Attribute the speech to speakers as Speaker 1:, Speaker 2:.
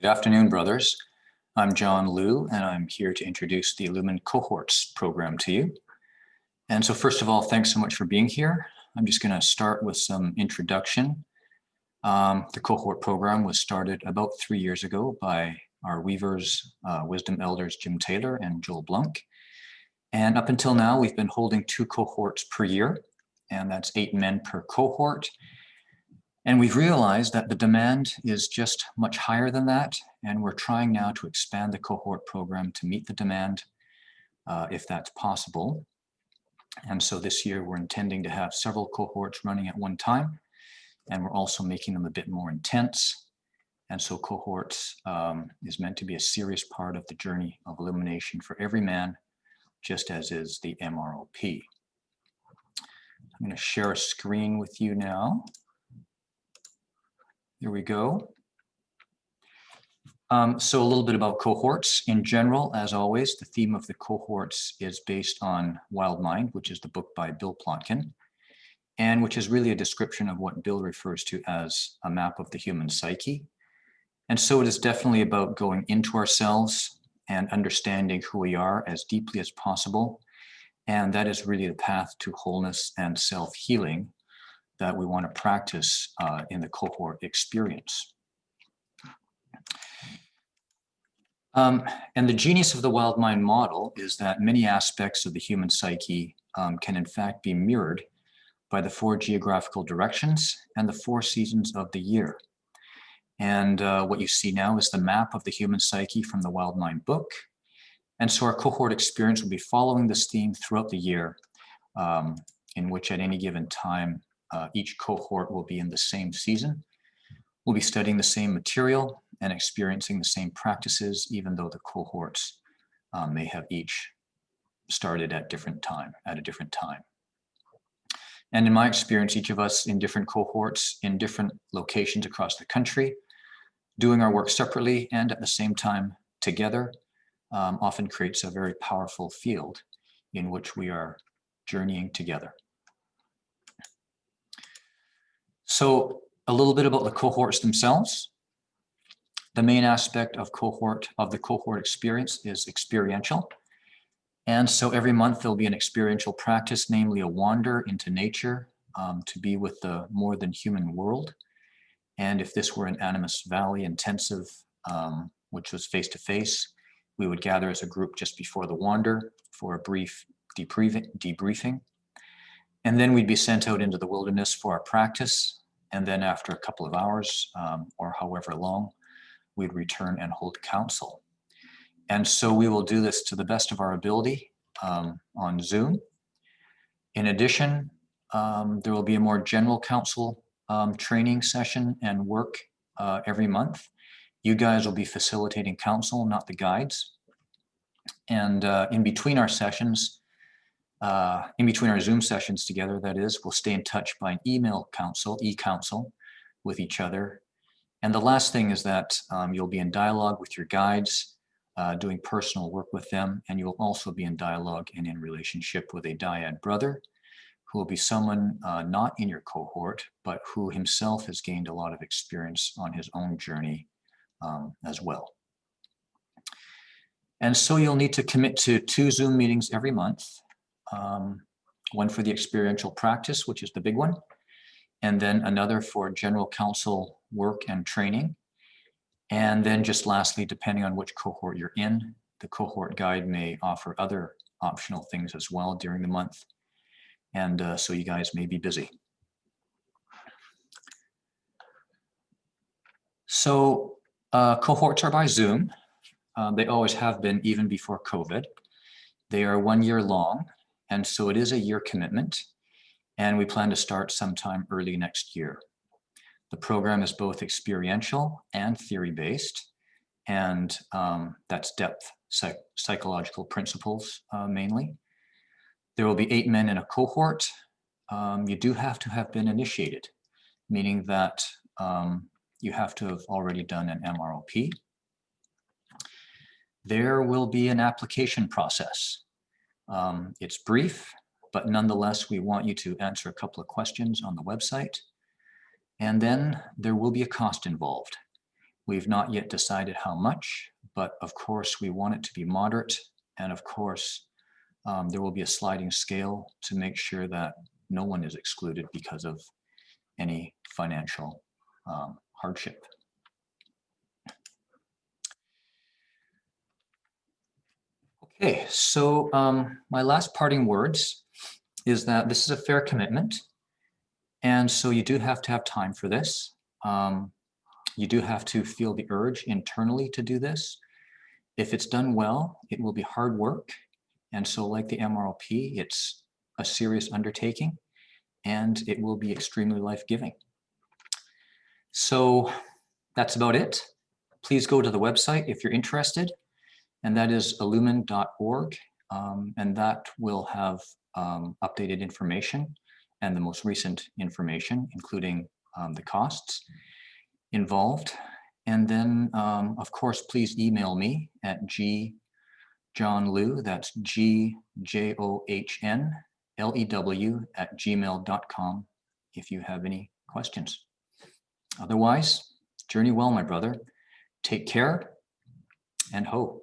Speaker 1: Good afternoon, brothers. I'm John Liu, and I'm here to introduce the Illuman Cohorts program to you. And so first of all, thanks so much for being here. I'm just going to start with some introduction. The Cohort program was started about 3 years ago by our Weavers, Wisdom Elders, Jim Taylor and Joel Blunk. And up until now, we've been holding 2 cohorts per year, and that's 8 men per cohort. And we've realized that the demand is just much higher than that, and we're trying now to expand the cohort program to meet the demand, if that's possible. And so this year we're intending to have several cohorts running at one time, and we're also making them a bit more intense. And so cohorts is meant to be a serious part of the journey of illumination for every man, just as is the MROP. I'm going to share a screen with you now. Here we go. So a little bit about cohorts. In general, as always, the theme of the cohorts is based on Wild Mind, which is the book by Bill Plotkin, and which is really a description of what Bill refers to as a map of the human psyche. And so it is definitely about going into ourselves and understanding who we are as deeply as possible. And that is really the path to wholeness and self-healing that we want to practice in the cohort experience. And the genius of the Wild Mind model is that many aspects of the human psyche can in fact be mirrored by the 4 geographical directions and the 4 seasons of the year. And what you see now is the map of the human psyche from the Wild Mind book. And so our cohort experience will be following this theme throughout the year, in which at any given time, each cohort will be in the same season. We'll be studying the same material and experiencing the same practices, even though the cohorts may have each started at a different time. And in my experience, each of us in different cohorts, in different locations across the country, doing our work separately and at the same time together, often creates a very powerful field in which we are journeying together. So a little bit about the cohorts themselves. The main aspect of the cohort experience is experiential. And so every month there'll be an experiential practice, namely a wander into nature to be with the more than human world. And if this were an Animus Valley intensive, which was face-to-face, we would gather as a group just before the wander for a brief debriefing. And then we'd be sent out into the wilderness for our practice. And then after a couple of hours or however long, we'd return and hold counsel. And so we will do this to the best of our ability on Zoom. In addition, there will be a more general counsel training session and work every month. You guys will be facilitating counsel, not the guides. And in between our sessions, in between our Zoom sessions together, that is, we'll stay in touch by email counsel, e-counsel with each other. And the last thing is that you'll be in dialogue with your guides, doing personal work with them, and you'll also be in dialogue and in relationship with a dyad brother, who will be someone not in your cohort, but who himself has gained a lot of experience on his own journey as well. And so you'll need to commit to 2 Zoom meetings every month. One for the experiential practice, which is the big one, and then another for general counsel work and training. And then just lastly, depending on which cohort you're in, the cohort guide may offer other optional things as well during the month. And so you guys may be busy. So cohorts are by Zoom. They always have been, even before COVID. They are 1 year long. And so it is a year commitment, and we plan to start sometime early next year. The program is both experiential and theory-based, and that's depth psychological principles mainly. There will be 8 men in a cohort. You do have to have been initiated, meaning that you have to have already done an MROP. There will be an application process. It's brief, but nonetheless, we want you to answer a couple of questions on the website. And then there will be a cost involved. We've not yet decided how much, but of course we want it to be moderate. And of course, there will be a sliding scale to make sure that no one is excluded because of any financial hardship. Okay, so my last parting words is that this is a fair commitment. And so you do have to have time for this. You do have to feel the urge internally to do this. If it's done well, it will be hard work. And so like the MRLP, it's a serious undertaking and it will be extremely life-giving. So that's about it. Please go to the website if you're interested, and that is illuman.org, and that will have updated information and the most recent information, including the costs involved. And then, of course, please email me at gjohnlew, that's gjohnlew@gmail.com if you have any questions. Otherwise, journey well, my brother. Take care and ho.